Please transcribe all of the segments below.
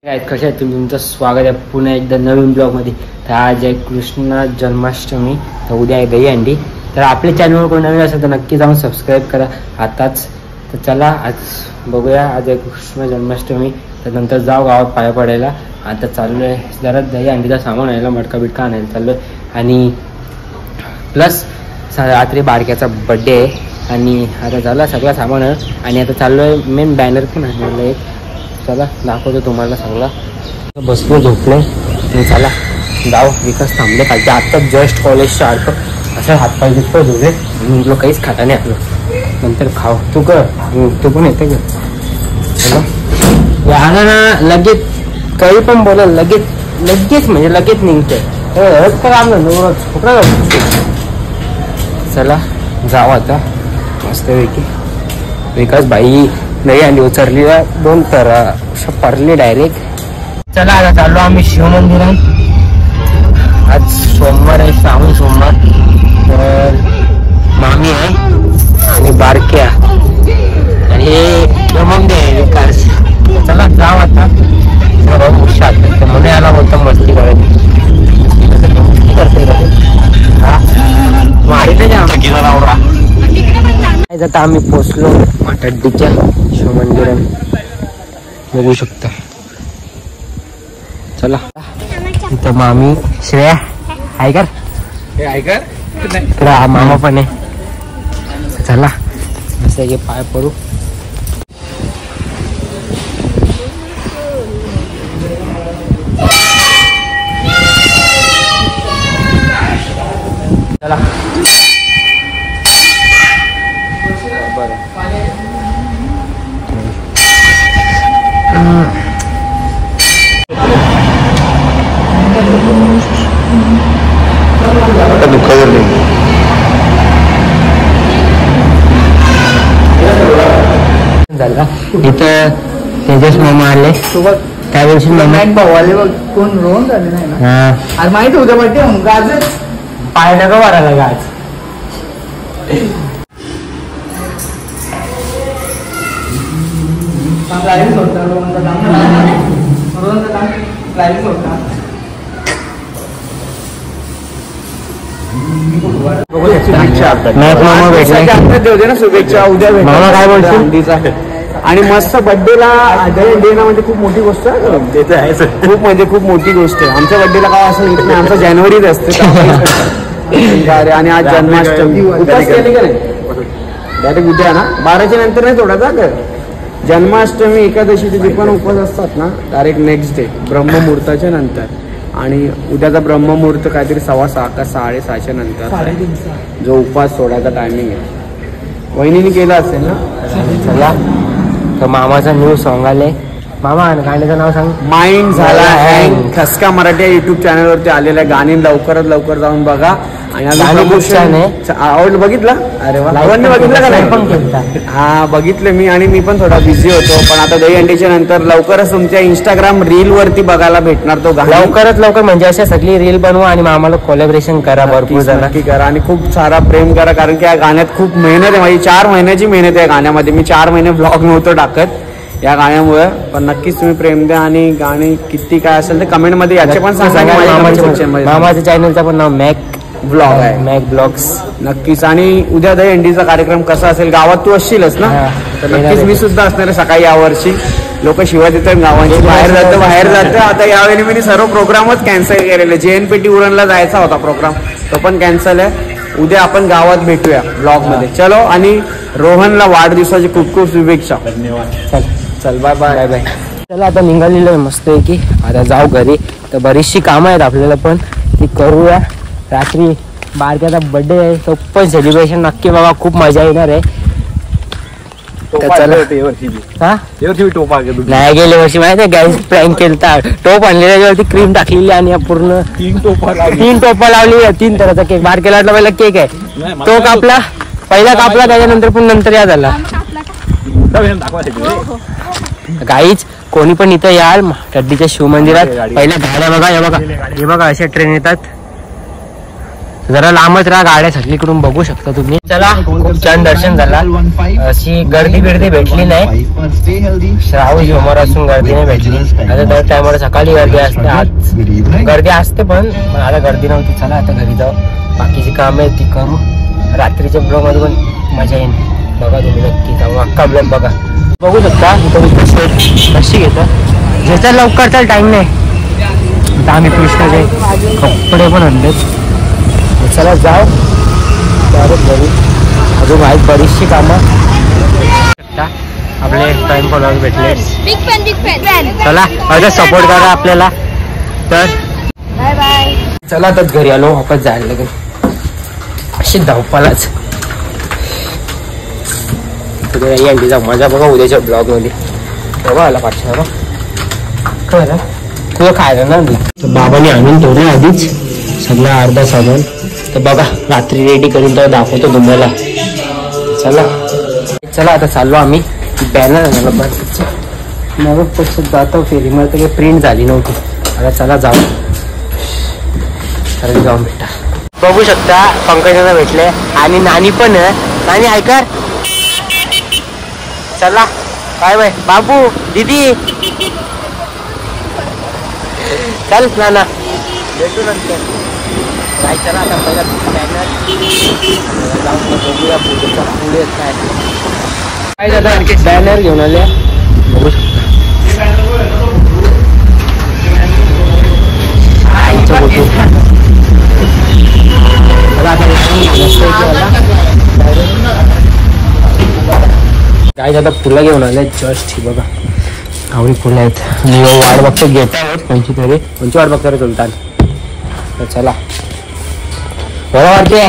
कसे आहेत तुम्ही? तुमचं स्वागत आहे पुन्हा एकदा नवीन ब्लॉगमध्ये. तर आज आहे कृष्ण जन्माष्टमी, तर उद्या आहे दहीहंडी. तर आपल्या चॅनलवर कोण नवीन असेल तर नक्की जाऊन सबस्क्राईब करा आताच. तर चला आज बघूया, आज आहे कृष्ण जन्माष्टमी. तर नंतर जाऊ गावात पाया पडायला. आता चाललो आहे जरा दहीहंडीचा सामान आणायला, मटका बिटका आणायला चाललो आहे. आणि प्लस रात्री बारक्याचा बड्डे आहे आणि आता झाला सगळा सामान आणि आता चाललो आहे मेन बॅनर पण आणायला एक. चला दाखवतो तुम्हाला सगळा. बसलो झोपले आणि चला जाऊ. विकास थांबले खालचे, आत्ताच जस्ट कॉलेजच्या आलतो. असं हातपाय दिसतो धुले आणि म्हटलं काहीच खाता नाही आपलं, नंतर खाऊ. तू पण येते का? आला ना लगेच काही पण बोला, लगेच म्हणजे लगेच निघते. चला जाऊ आता मस्तपैकी. विकास भाई नाही आली, उचरली 2 तर पडली डायरेक्ट. चला आता चाललो आम्ही शिवमंदिरात. आज सोमवार आहे, श्रावण सोमवार. तर मामी आहे आणि बारक्या आणि हे मग आहे विकास. चला जाऊ आता. हुशार म्हणून याला बोलतो मस्ती करायची. आता आम्ही पोचलो माटड्डीच्या शिवमंदिरात, बघू शकता. चला इथं मामी श्रेया ऐकर मामा पण आहे. चला मस्त पाय पडू. चला झाला. इथं तेजस मामा आले त्यावेळेस भावाले कोण रोहन झाले नाही ना माहित होतं. बड्डे गाज पाय नका मारायला गाज. शुभेच्छा. उद्या मामा काय बोलतो. आणि मस्त बड्डेला देणं म्हणजे खूप मोठी गोष्ट आहे. खूप म्हणजे खूप मोठी गोष्ट आहे. आमच्या बड्डेला काय असं नाही, आमचा जानेवारीत असते. आणि आज जन्माष्टमी उपास केली का नाही? डायरेक्ट उद्या ना 12च्या नंतर नाही थोडासा कर. जन्माष्टमी एकादशीचे जे पण उपवास असतात ना डायरेक्ट नेक्स्ट डे ब्रह्ममुहूर्ताच्या नंतर. आणि उद्याचा ब्रह्ममुहूर्त काहीतरी 6:15 का 6:30च्या नंतर जो उपवास सोडायचा टायमिंग आहे. वहिनीने केला असेल ना. चला तर मामाचा न्यू सॉन्ग आले. मामा गाण्याचं नाव सांग. माइंड झाला हँग. खसका मराठी या युट्यूब चॅनलवरती आलेलं आहे. गाणी लवकरात लवकर जाऊन बघा. आणि आवडलं बघितलं? अरे वा, बघितलं का नाही? हा बघितलं मी. आणि मी पण थोडा बिझी होतो, पण आता दहीहंडीच्या नंतर लवकरच तुमच्या इंस्टाग्राम रील वरती बघायला भेटणार तो गाणं. लवकरात लवकर म्हणजे अशा सगळी रील बनवा आणि मामाला कोलॅबरेशन करा. भरपूर नक्की करा आणि खूप सारा प्रेम करा, कारण की या गाण्यात खूप मेहनत आहे. माझी 4 महिन्याची मेहनत आहे गाण्यामध्ये. मी 4 महिने ब्लॉग नव्हतो टाकत या गाण्यामुळे. पण नक्कीच तुम्ही प्रेम द्या आणि गाणी किती काय असेल तर कमेंट मध्ये याचे पण सांगा. मामाच्या चॅनलचं पण नाव मॅक ब्लॉग आहे, मॅक ब्लॉग्स. नक्कीच. आणि उद्या दहीहंडीचा कार्यक्रम कसा असेल? गावात तू असशीलच ना? तर नक्कीच मी सुद्धा असणार आहे सकाळी. यावर्षी लोक शिवाय देतात गावांची, बाहेर जातं. आता यावेळी मी सर्व प्रोग्रामच कॅन्सल केलेले. JNPT उरणला जायचा होता प्रोग्राम, तो पण कॅन्सल आहे. उद्या आपण गावात भेटूया ब्लॉग मध्ये. चलो. आणि रोहनला वाढदिवसाची खूप खूप शुभेच्छा. धन्यवाद. चल बाय बाय बाय. चला आता निघालेलो आहे मस्त आहे की. आता जाऊ घरी. तर बरीचशी कामं आहेत आपल्याला पण ती करूया. रात्री बारक्याचा बर्थडे आहे, तो पण सेलिब्रेशन नक्की बघा, खूप मजा येणार आहे. नाही गेल्या वर्षी माहिती आहे गाईस प्रँक केलता. टोप आणली त्याच्यावरती क्रीम टाकलेली आणि पूर्ण 3 टोपा लावली. 3 तराचा केक. बारक्याला वाटला पहिला केक आहे तो कापला, पहिला कापला त्याच्यानंतर पण नंतर याद आला. गाईच कोणी पण इथं याल माटड्डीच्या शिवमंदिरात. पहिल्या गाड्या बघा, हे बघा अशा ट्रेन येतात. जरा लांबच राहा, गाड्या सगळीकडून बघू शकता तुम्ही. चला, खूप छान दर्शन झाला. अशी गर्दी भेटली नाही. श्रावण सोमवार असून गर्दी नाही भेटली. आता दर टायमाला सकाळी गर्दी असते, आज गर्दी असते पण आता गर्दी नव्हती. चला आता घरी जाऊ, बाकीची काम आहे ती करू. रात्रीच्या ब्लॉग मध्ये पण मजा येईल, बघा तुम्ही नक्की जाऊ, अख्खा ब्लॉग बघा. बघू शकता कशी घेतं, ज्याचा लवकरचा टाइम नाही. आता आम्ही कृष्णाचे कपडे पण आणलेत. चला जाऊ घरी, अजून आहेत बरीचशी कामं. आपले टाइम फॉलोअर्स भेटले. चला अजून सपोर्ट करा आपल्याला. तर बाय बाय. चला तर घरी आलो, वापस जायला लागेल. अशी धावपालाच अंडी जाऊ. मजा बघा उद्याच्या ब्लॉग मध्ये. बघा आला पाठशा बघा तुझं खायला ना. बाबाने आणून ठेवलं आधीच सगळं अर्धा सामान. तर बघा रात्री रेडी करून तर दाखवतो तुम्हाला. चला आता चाललो आम्ही. बॅनर आणायला मग कसं जातो फेरी, मला तर काही प्रिंट झाली नव्हती. आता चला जाऊ, तर जाऊन भेटा. बघू शकता पंकजाला भेटले आणि नानी पण आहे. नानी ऐकर, चला काय बाय बाबू दीदी चल नाना भेटू नंतर. काय चला आता पहिला बॅनर जाऊन बघूया पुढे काय दादा बॅनर घेऊन आले. बघू शकता काय आता फुलं घेऊन आले जस्ट. ही बघा आवडी फुलं आहेत. वाट बघतो घेत आहोत कोणची वाट बघता रे चलतात. तर चला बरं वाटते.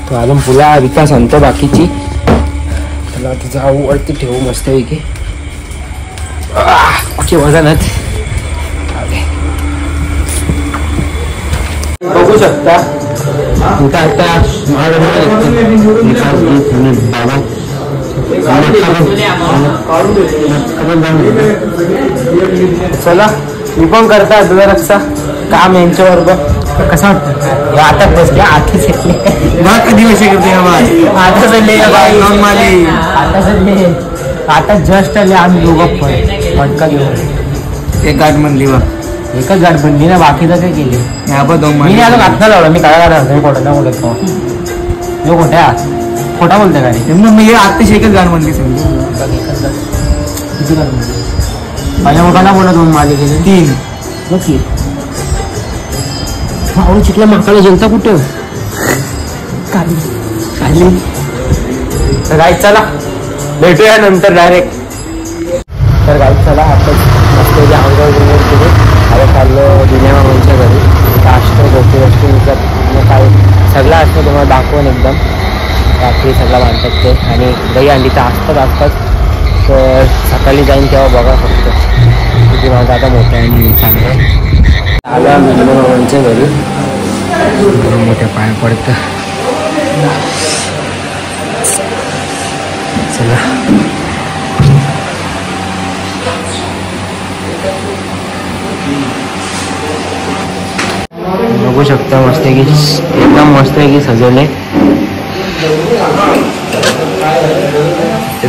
तो अजून फुला विकास आणतो बाकीची. त्याला तिचा आवडती ठेवू मस्तपैकी. कुठे वजनात बघू शकता. आता चला मी पण करता तुझा रक्षा काम यांच्यावर बघ कसं वाटतं. आता बसले आता कधी वर्षी करते आता चालले आता जस्ट आले आम्ही दोघं पण मटका घेऊन. एक गाठ म्हणली बा, एकच गाठ बनली ना, बाकीचं काय केले मी आता घातला लावला. मी काय काढा खोटा ना बोलत का जो खोट्या खोटा बोलते काय मग मी आत्ताशी एकच गाण म्हणली. किती गाण म्हणली माझ्या मोठ्याला बोलत दोन माझे गेले 3 नक्की. आवडून चिकल्या माकाला जेवता कुठं खाली. तर गाईच चला भेटूया नंतर डायरेक्ट. तर गाईच चला आताच मस्त आंघोळ केली. आता चाललो जुन्या मामांच्या घरी. असतं गोष्टी वस्तूंचं काय सगळं असतं तुम्हाला दाखवून एकदम. रात्री सगळं बांधतात ते आणि दही अंडी तर असतात. तर सकाळी जाईन तेव्हा बघा फक्त किती माझं आता मोठं आहे मी सांगतो. आलो आम्ही जुन्या मामांच्या घरी. मोठ्या पाया पडतं. चला बघू शकता मस्त की एकदम मस्त आहे की सजवले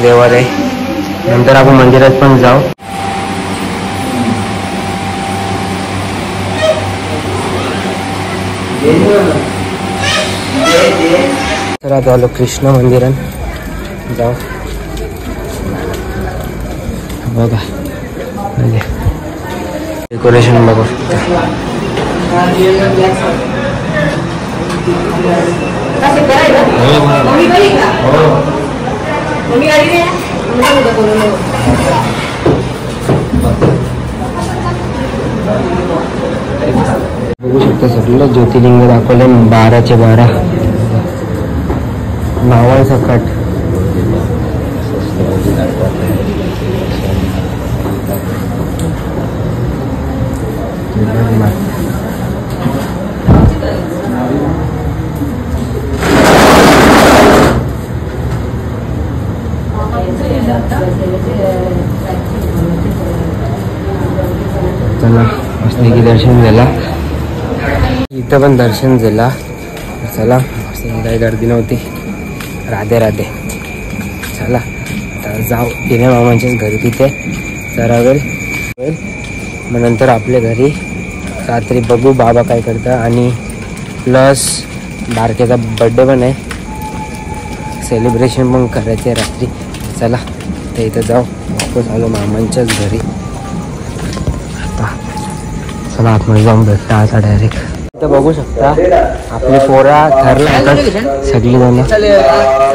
देवार आहे. नंतर आपण मंदिरात पण जाऊ. तर आता आलो कृष्ण मंदिरात जाऊ. बघा डेकोरेशन बघू शकता. बघू शकता सगळं ज्योतिर्लिंग दाखवले 12चे 12 नावाळ सकट. चला मस्त दर्शन झाला. इथं पण दर्शन झाला. चला काही गर्दी नव्हती. राधे राधे. चला आता जाऊ तिने मामांच्याच घरी. तिथे जरा वेळ मग नंतर आपल्या घरी रात्री बघू बाबा काय करतं. आणि प्लस बारक्याचा बड्डे पण आहे, सेलिब्रेशन पण करायचं आहे रात्री. चला तर इथं जाऊ. वापस आलो मामांच्याच घरी. आता चला आतमध्ये जाऊन भेटता आता डायरेक्ट. इथं बघू शकता आपली पोरा ठरला येतात सगळी जण.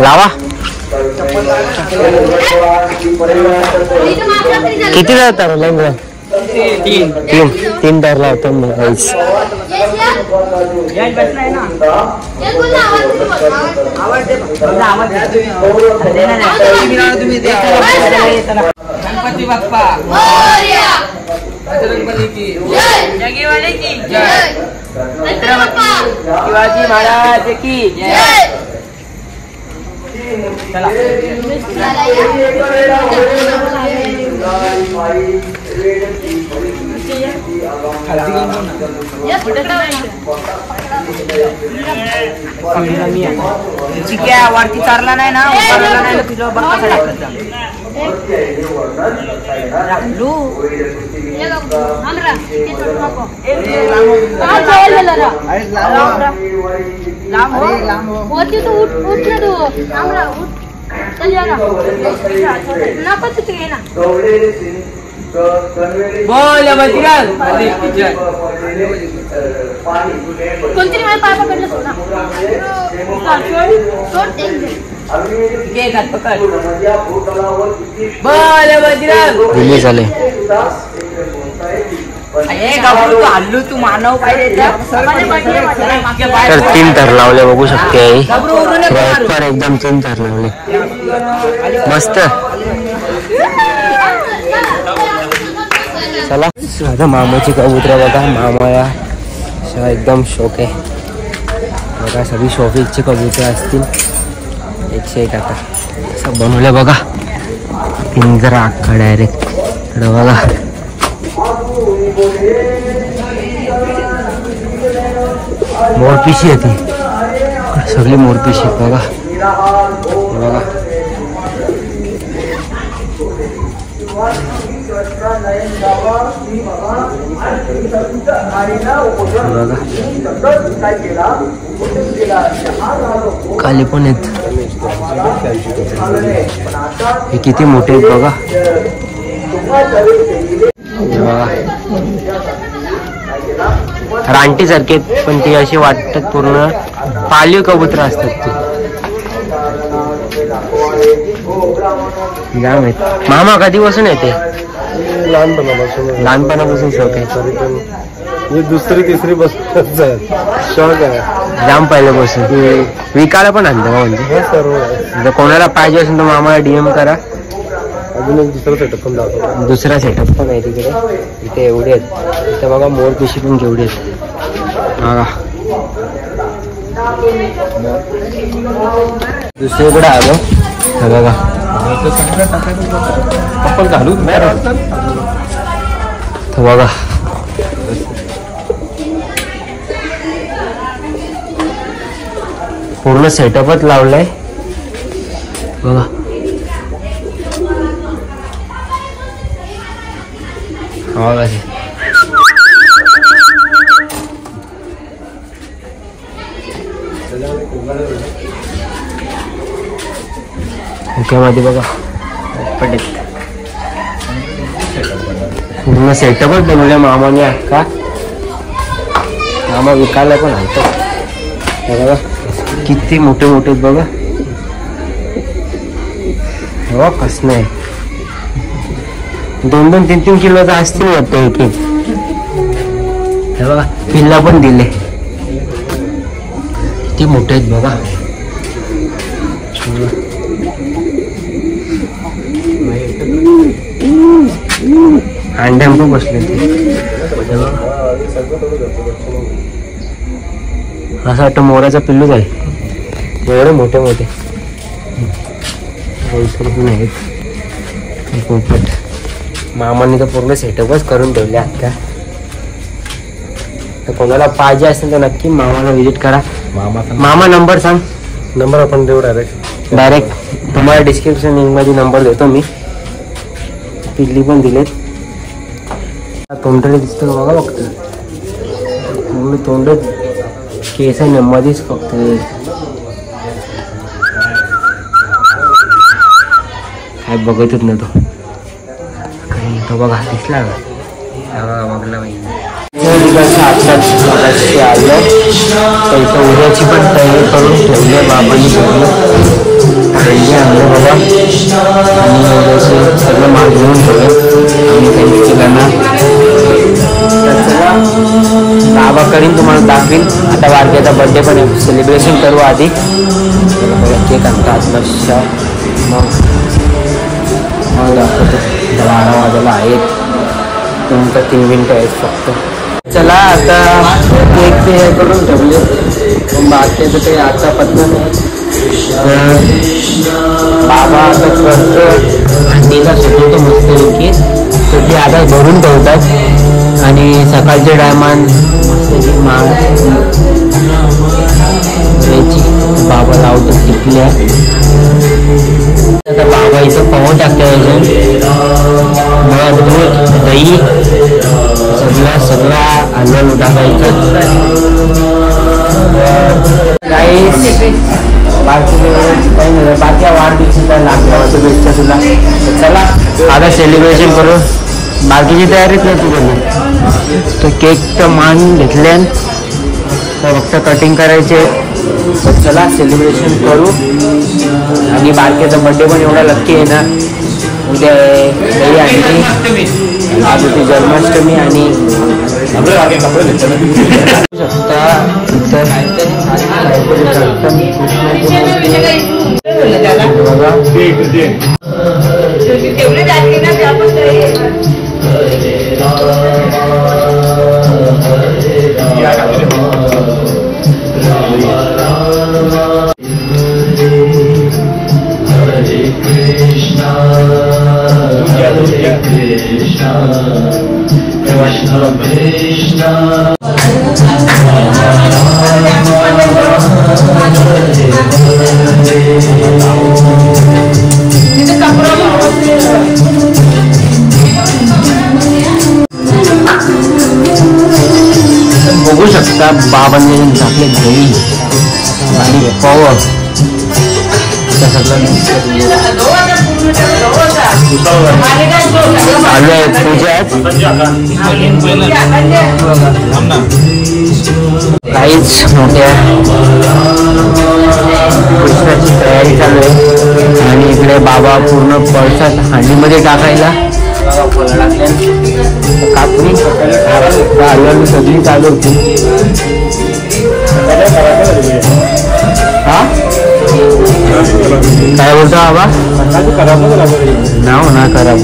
लावा किती वेळ ठरवलं? तीन ठरला होता मी काहीच. गणपती बाप्पा जगीवाले की जय, शिवाजी महाराज की जय. चला वरती चारला नाही ना, उतरला नाही ना, तुझ्या बघता टाकत बोल बजरंग कोणतरी मला पाय पकडलं सोडा. बोल बजरंग दिल्ली झाले. हल्लू तू मानव पाहिजे तर 3 थर लावले बघू शकते. पण एकदम 3 थर लावले मस्त. चला आता मामाची कबूतर बघा. मामाया एकदम शौक आहे बघा. सगळी शोफीची कबूतर असतील 101. आता असं बनवले बघा. पिंजरा अख्खा डायरेक्ट बघा. मोरपिशी आहे ती सगळी मोरपिशी बघा. बघा काली पण आहेत. हे किती मोठे आहेत बघा. रानटी सारखे पण ती अशी वाटतात पूर्ण पाळीव कबूतर असतात ती. जाम आहेत. मामा कधीपासून येते? लहानपणापासून शौक आहे. दुसरी तिसरी बस शौक आहे. जाम पहिल्यापासून. विकायला पण आणतं म्हणजे जर कोणाला पाहिजे असेल तर मामाला DM करा. अजून एक दुसरा सेटअप पण दाखव. दुसरा सेटअप पण आहे तिकडे. इथे एवढे आहेत. इथे बघा मोरपिशी पण केवढे आहेत बघा. दुसरीकडे आलो बघा. घालू बघा पूर्ण सेटअपच लावलाय बघा. ओके मध्ये बघा पूर्ण सेटअपच बनवल्या मामाने अख्खा. मामा विकायला पण आणतो बघा. किती मोठे मोठे बघा. हो कस नाही 2-2, 3-3 किलोचा असतील वाटतं एक एक. हे बघा पिल्ला पण दिले. किती मोठे आहेत बघा. अंड्याम पण बसले असं वाटतं मोराचा पिल्लूच आहे. एवढे मोठे मोठे पण आहेत. पोपट मामांनी तर पूर्ण सेटअपच करून ठेवले आता. तर कोणाला पाहिजे असेल तर नक्की मामाला व्हिजिट करा. मामा नंबर सांग. नंबर आपण देऊ डायरेक्ट तुम्हाला डिस्क्रिप्शन लिंकमध्ये नंबर देतो मी. पिल्ली पण दिलेत. तोंडले दिसतं बघा फक्त पूर्ण तोंड केस मध्येच फक्त काय बघतच नाही तो काही. तो बघा दिसला का बघला आत्ताच आलं. त्याचं उद्याची पण तयारी करून ठेवली बाबांनी पूर्ण रेल्वे आणलं बाबा. आणि उद्याचे सगळं माल घेऊन ठेवलं आम्ही काही केलं ना. बाबा करीन तुम्हाला दाखवीन. आता वारक्याचा बड्डे पण सेलिब्रेशन करू आधी. केक आणतात मग दाखवतो. 12 वाजायला आहेत. 2 ते 3 मिनिटं आहेत फक्त. चला आता केक ते करून ठेवले पण बाकीचं काही आता पत्ता नाही. बाबा आता करतो हंडीला सुटवतो मस्तपैकी. तर ते आता भरून ठेवतात आणि सकाळच्या टायमान मस्तपैकी बाबा लावतो टिकल्या. आता बाबा इथं पाहून टाकतो मग दूध दही सगळं आणून टाकायचं. काही बाकी वाढदिवशी काय लागला होतं बेस्टच्या तुला. चला आता सेलिब्रेशन करू. बाकीची तयारीच नाही तुझं. तर केकचं मान घेतल्या तर फक्त कटिंग करायचे. तर चला सेलिब्रेशन करू. आणि बारक्याचा बड्डे पण एवढा लक्की आहे ना. उद्या दही आणली. आज होती जन्माष्टमी आणि बघू शकता बाबांनी टाकले दही आणि पाव. काहीच मोठ्या कृष्णाची तयारी चालू आहे. आणि इकडे बाबा पूर्ण पळसात हांडीमध्ये टाकायला कापणी सगळी चालू होती. काय बोलतो बाबा नाव ना खराब.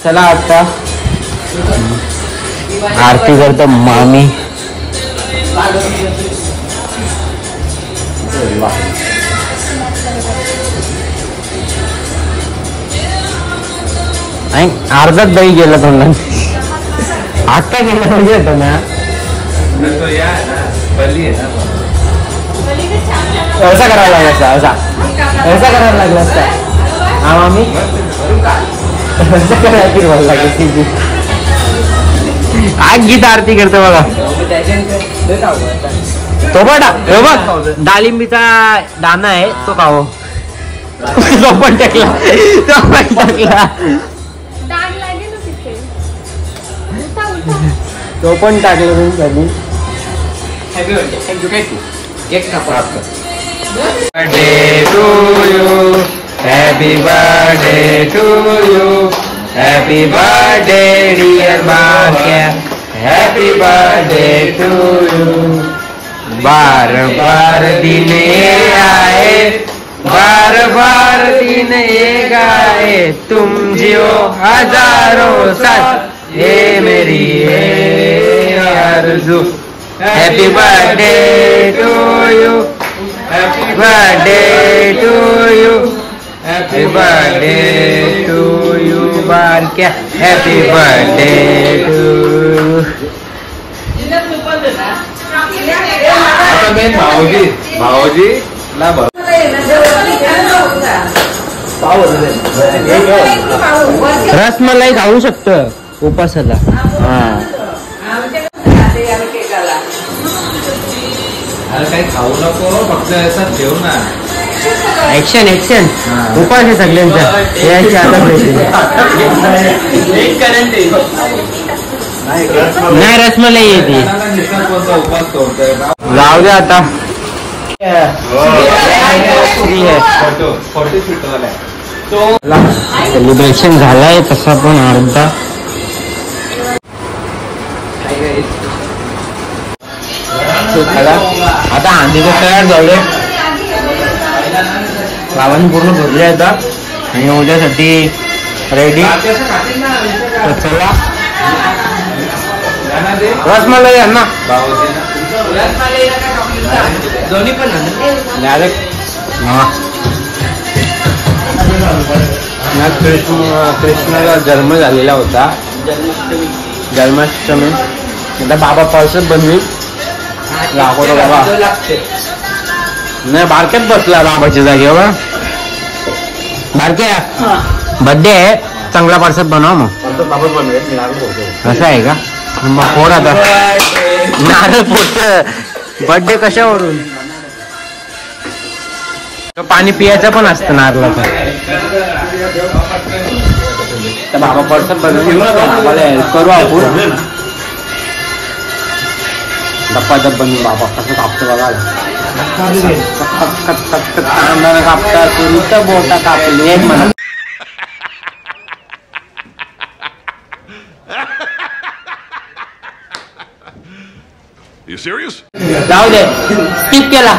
चला आता आरती करतो मामी. अर्धाच दही गेला तोंडा. आता गेला पाहिजे होतं ना. ऐसा करायला लागला असता. ऐसा करायला लागला असता. हा मामी आज गीत आरती करतो बघा. तो बघ डाळिंबीचा दाना आहे तो खाओ. तो पण टाकला. तो पण टाकला त्यांनी. Birthday to you, Happy birthday to you. Happy birthday dear Bhagya. Happy birthday to you. बार बार दिन ये आए, बार बार दिन ये गाए, तुम जियो हजारों साल, ये मेरी आरज़ू. Happy birthday to you. Happy birthday to you. Happy birthday to you, Bhagya. Happy birthday to you. आता मेन भाऊजी ला रसमलाई खाऊ शकतो उपासाला. हा अरे काही खाऊ नको, फक्त असा ठेव ना. Action action. उपास आहे सगळ्यांचा. यायची आता नाही रसमलाई येते. उपास करतोय जाऊ दे आता. सेलिब्रेशन झालाय तसा पण अर्धा. आता आंधीचं तयार झाले. गावाने पूर्ण भरले आता आणि उद्यासाठी रेडी. तर चला रसमलाई आहे ना दोन्ही पण कृष्णाला जन्म झालेला होता. जन्माष्टमी आता बाबा पावसात बनवी लागतो बाबा. नाही बारक्यात बसला बाबाच्या जागेवर. बारक्या बर्थडे आहे, चांगला पार्सल बनवा मग. असं आहे का? मग फोड आता. नारळ फोड. बर्थडे कशावरून? पाणी पियाचं पण असतं नारळाचं. तर बाबा पार्सल बनवून बाबाला हेल्प करू आपण. डप्पा बनवून बाबा कसं कापतो बघा. कांदा कापता तुरीचा बोटा कापली एक म्हणा. You serious? जाऊ दे स्किप केला.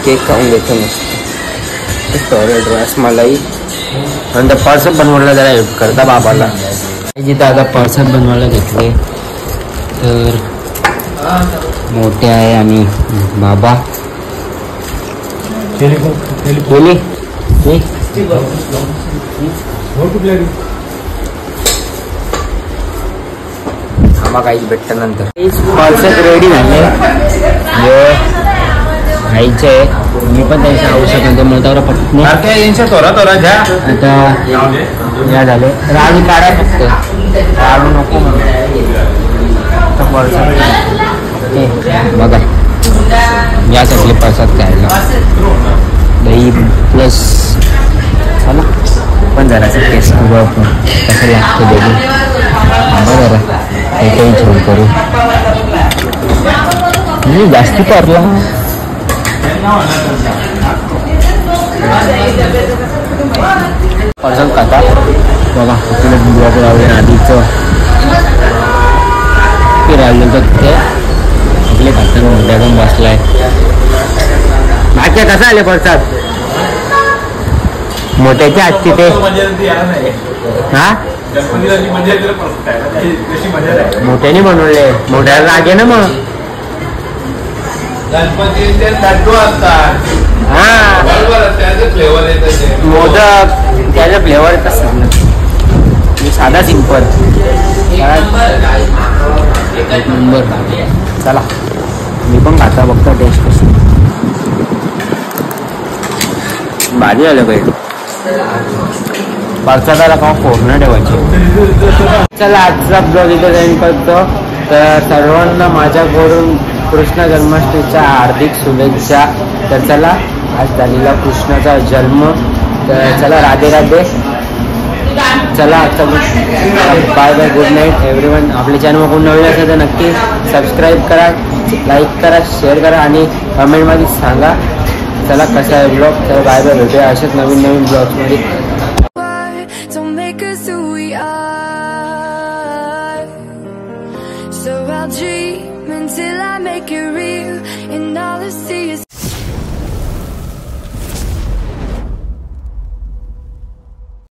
केक खाऊन घेतो मस्त. रसमलाई आणि पार्सल बनवायला जरा हेल्प करता बाबाला. जिथं आता पार्सल बनवायला घेतले तर मोठे आहे आणि बाबा केली. आम्हा काहीच भेटतं नंतर. पार्सल रेडी झाले. खायचं आहे. मी पण त्यांच्या औषध नंतर मला पटत नाही. आता या झाले राज काढा फक्त काढू नको बघा. यासाठी प्रसाद खायला दही प्लस. चला पण जरासं टेस्ट करू आपण कसं लागतं बघू. बरं काही छोड करू. मी जास्ती करला. पार्सल खाता बघा. तुला आधीचं फिरायला तर ते आपले खातात मोठ्या पण बसलाय. बाकी कसं आले प्रसाद मोठ्याच्या आज तिथे. हा मोठ्याने बनवले. मोठ्याला रागे ना मग. हा मोदक त्याचा फ्लेवर येत असतात. साधा सिंपल एक नंबर. चला मी पण खाता बघतो टेस्ट कशी. भारी आलं पाहिजे. प्रसादाला का फोडणं ठेवायची. चला आजचा ब्लॉग इथे एंड करतो. तर सर्वांना माझ्याकडून कृष्ण जन्माष्टमीच्या हार्दिक शुभेच्छा. तर चला आज झालेला कृष्णाचा जन्म. तर चला राधे राधे. चला आता bye bye. Good night everyone. आपल्या चॅनल कोण नवीन असेल तर नक्की सबस्क्राईब करा, लाईक करा, शेअर करा आणि कमेंटमध्ये सांगा चला कसा आहे ब्लॉग, तर बाय बाय, भेटूया असेच नवीन नवीन ब्लॉग्समध्ये. Don't make us who we are. So I'll dream until I make it real, and all I see is